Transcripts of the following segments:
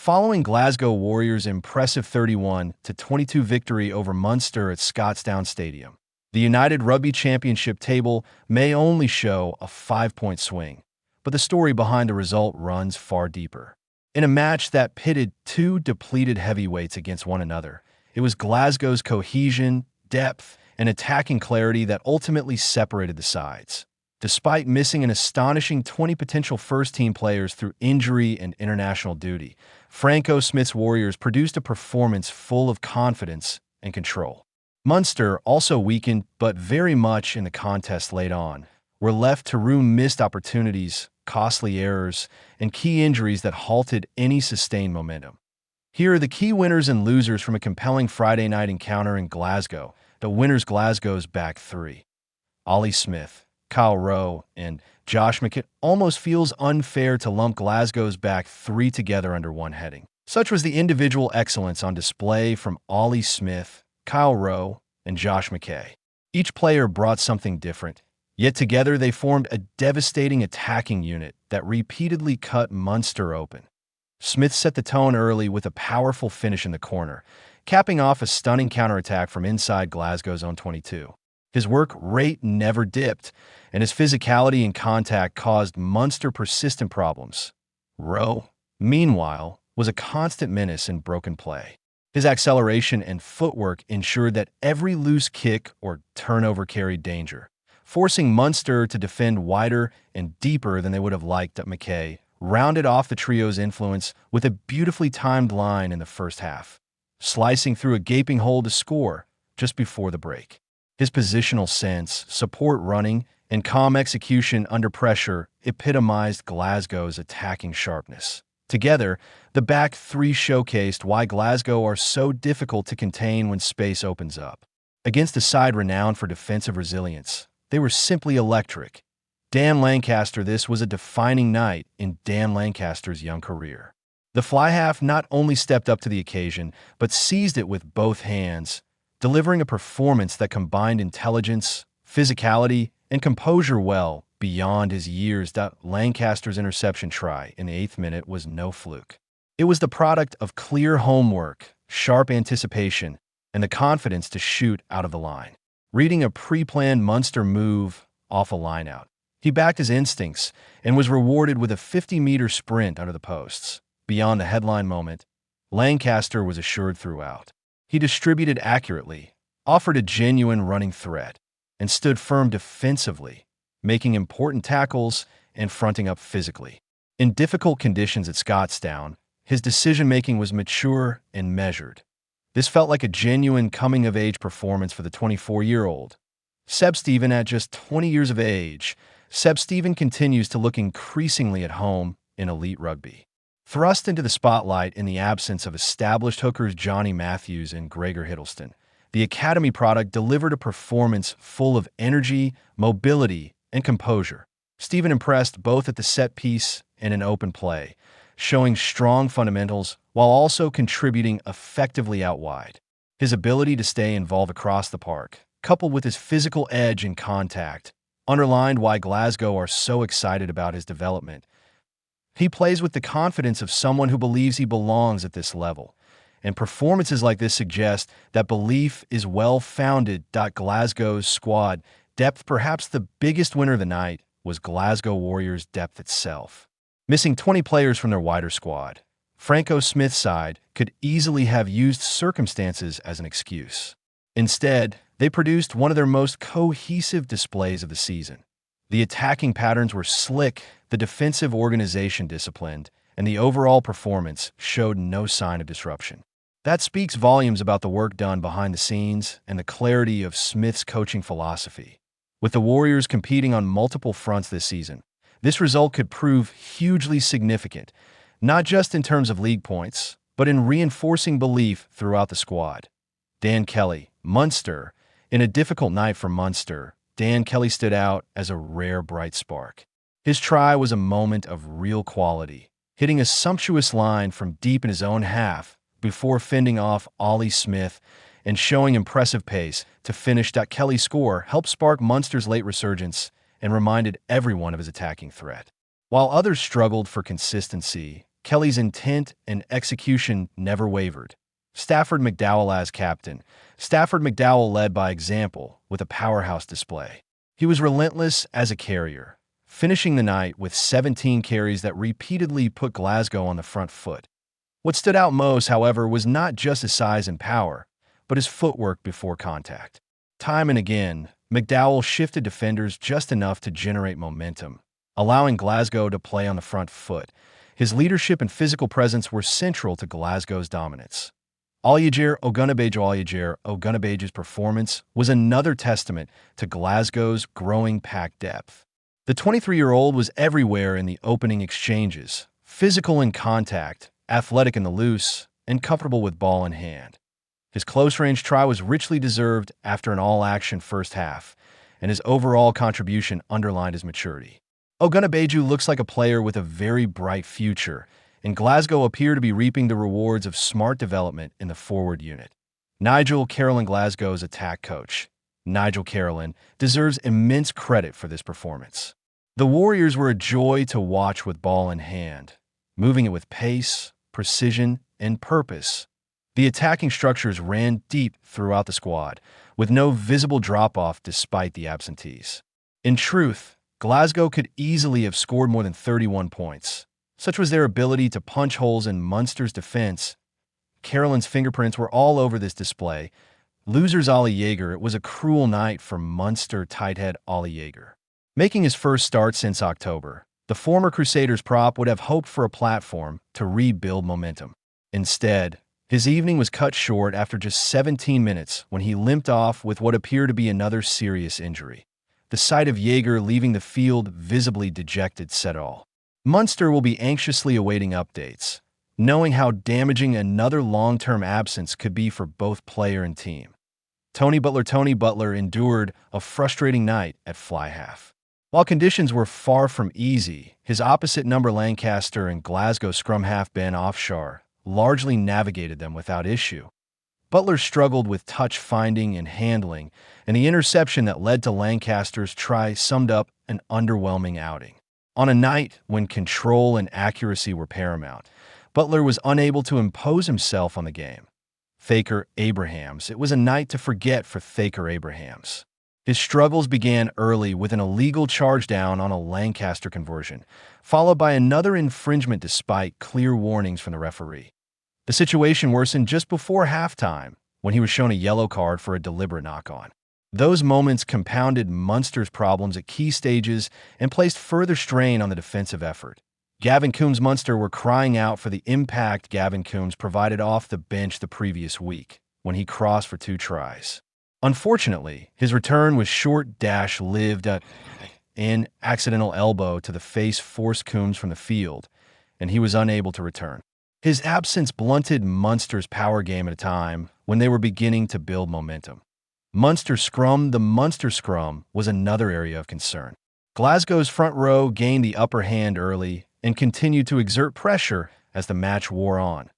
Following Glasgow Warriors' impressive 31-22 victory over Munster at Scotstoun Stadium, the United Rugby Championship table may only show a 5-point swing, but the story behind the result runs far deeper. In a match that pitted two depleted heavyweights against one another, it was Glasgow's cohesion, depth, and attacking clarity that ultimately separated the sides. Despite missing an astonishing 20 potential first-team players through injury and international duty, Franco Smith's Warriors produced a performance full of confidence and control. Munster, also weakened but very much in the contest late on, were left to rue missed opportunities, costly errors, and key injuries that halted any sustained momentum. Here are the key winners and losers from a compelling Friday night encounter in Glasgow. The winners: Glasgow's back three. Ollie Smith, Kyle Rowe, and Josh McKay. Almost feels unfair to lump Glasgow's back three together under one heading. Such was the individual excellence on display from Ollie Smith, Kyle Rowe, and Josh McKay. Each player brought something different, yet together they formed a devastating attacking unit that repeatedly cut Munster open. Smith set the tone early with a powerful finish in the corner, capping off a stunning counterattack from inside Glasgow's own 22. His work rate never dipped, and his physicality and contact caused Munster persistent problems. Rowe, meanwhile, was a constant menace in broken play. His acceleration and footwork ensured that every loose kick or turnover carried danger, forcing Munster to defend wider and deeper than they would have liked. McKay rounded off the trio's influence with a beautifully timed line in the first half, slicing through a gaping hole to score just before the break. His positional sense, support running, and calm execution under pressure epitomized Glasgow's attacking sharpness. Together, the back three showcased why Glasgow are so difficult to contain when space opens up. Against a side renowned for defensive resilience, they were simply electric. Dan Lancaster. This was a defining night in Dan Lancaster's young career. The fly half not only stepped up to the occasion, but seized it with both hands, delivering a performance that combined intelligence, physicality, and composure well beyond his years. Lancaster's interception try in the 8th minute was no fluke. It was the product of clear homework, sharp anticipation, and the confidence to shoot out of the line. Reading a pre-planned Munster move off a lineout, he backed his instincts and was rewarded with a 50-meter sprint under the posts. Beyond the headline moment, Lancaster was assured throughout. He distributed accurately, offered a genuine running threat, and stood firm defensively, making important tackles and fronting up physically. In difficult conditions at Scotstoun, his decision-making was mature and measured. This felt like a genuine coming-of-age performance for the 24-year-old. Seb Steven. At just 20 years of age, Seb Steven continues to look increasingly at home in elite rugby. Thrust into the spotlight in the absence of established hookers Johnny Matthews and Gregor Hiddleston, the Academy product delivered a performance full of energy, mobility, and composure. Steven impressed both at the set piece and in open play, showing strong fundamentals while also contributing effectively out wide. His ability to stay involved across the park, coupled with his physical edge and contact, underlined why Glasgow are so excited about his development. He plays with the confidence of someone who believes he belongs at this level, and performances like this suggest that belief is well-founded. Glasgow's squad depth. Perhaps the biggest winner of the night was Glasgow Warriors' depth itself. Missing 20 players from their wider squad, Franco Smith's side could easily have used circumstances as an excuse. Instead, they produced one of their most cohesive displays of the season. The attacking patterns were slick, the defensive organization disciplined, and the overall performance showed no sign of disruption. That speaks volumes about the work done behind the scenes and the clarity of Smith's coaching philosophy. With the Warriors competing on multiple fronts this season, this result could prove hugely significant, not just in terms of league points, but in reinforcing belief throughout the squad. Dan Kelly, Munster. In a difficult night for Munster, Dan Kelly stood out as a rare bright spark. His try was a moment of real quality, hitting a sumptuous line from deep in his own half before fending off Ollie Smith and showing impressive pace to finish. Kelly's score helped spark Munster's late resurgence and reminded everyone of his attacking threat. While others struggled for consistency, Kelly's intent and execution never wavered. Stafford McDowell as captain. Stafford McDowell led by example with a powerhouse display. He was relentless as a carrier, finishing the night with 17 carries that repeatedly put Glasgow on the front foot. What stood out most, however, was not just his size and power, but his footwork before contact. Time and again, McDowell shifted defenders just enough to generate momentum, allowing Glasgow to play on the front foot. His leadership and physical presence were central to Glasgow's dominance. Ogunabej's performance was another testament to Glasgow's growing pack depth. The 23-year-old was everywhere in the opening exchanges, physical in contact, athletic in the loose, and comfortable with ball in hand. His close-range try was richly deserved after an all-action first half, and his overall contribution underlined his maturity. Ogunabeju looks like a player with a very bright future, and Glasgow appear to be reaping the rewards of smart development in the forward unit. Nigel Carolan, Glasgow's attack coach. Nigel Carolan deserves immense credit for this performance. The Warriors were a joy to watch with ball in hand, moving it with pace, precision, and purpose. The attacking structures ran deep throughout the squad, with no visible drop-off despite the absentees. In truth, Glasgow could easily have scored more than 31 points. Such was their ability to punch holes in Munster's defense. Carolan's fingerprints were all over this display. Losers Ollie Jaeger, it was a cruel night for Munster tight head Ollie Jaeger. Making his first start since October, the former Crusaders prop would have hoped for a platform to rebuild momentum. Instead, his evening was cut short after just 17 minutes when he limped off with what appeared to be another serious injury. The sight of Jaeger leaving the field visibly dejected said all. Munster will be anxiously awaiting updates, knowing how damaging another long-term absence could be for both player and team. Tony Butler endured a frustrating night at fly half. While conditions were far from easy, his opposite number Lancaster and Glasgow scrum half Ben Offshar largely navigated them without issue. Butler struggled with touch finding and handling, and the interception that led to Lancaster's try summed up an underwhelming outing. On a night when control and accuracy were paramount, Butler was unable to impose himself on the game. Thaker Abrahams. It was a night to forget for Thaker Abrahams. His struggles began early with an illegal charge down on a Lancaster conversion, followed by another infringement despite clear warnings from the referee. The situation worsened just before halftime when he was shown a yellow card for a deliberate knock-on. Those moments compounded Munster's problems at key stages and placed further strain on the defensive effort. Gavin Coombs' Munster were crying out for the impact Gavin Coombs provided off the bench the previous week when he crossed for 2 tries. Unfortunately, his return was short-lived. An accidental elbow to the face forced Coombs from the field, and he was unable to return. His absence blunted Munster's power game at a time when they were beginning to build momentum. The Munster scrum was another area of concern. Glasgow's front row gained the upper hand early and continued to exert pressure as the match wore on.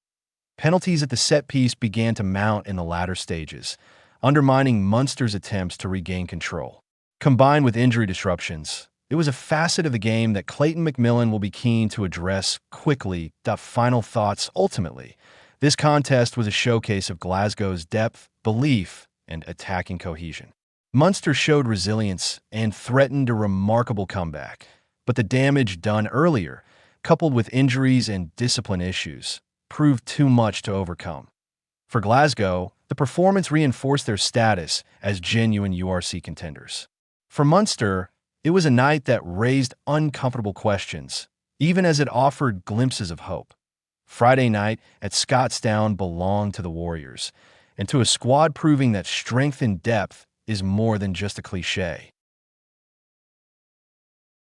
Penalties at the set piece began to mount in the latter stages, undermining Munster's attempts to regain control. Combined with injury disruptions, it was a facet of the game that Clayton McMillan will be keen to address quickly. Final thoughts. Ultimately, this contest was a showcase of Glasgow's depth, belief, and attacking cohesion. Munster showed resilience and threatened a remarkable comeback, but the damage done earlier, coupled with injuries and discipline issues, proved too much to overcome. For Glasgow, the performance reinforced their status as genuine URC contenders. For Munster, it was a night that raised uncomfortable questions, even as it offered glimpses of hope. Friday night at Scotstoun belonged to the Warriors, and to a squad proving that strength and depth is more than just a cliché.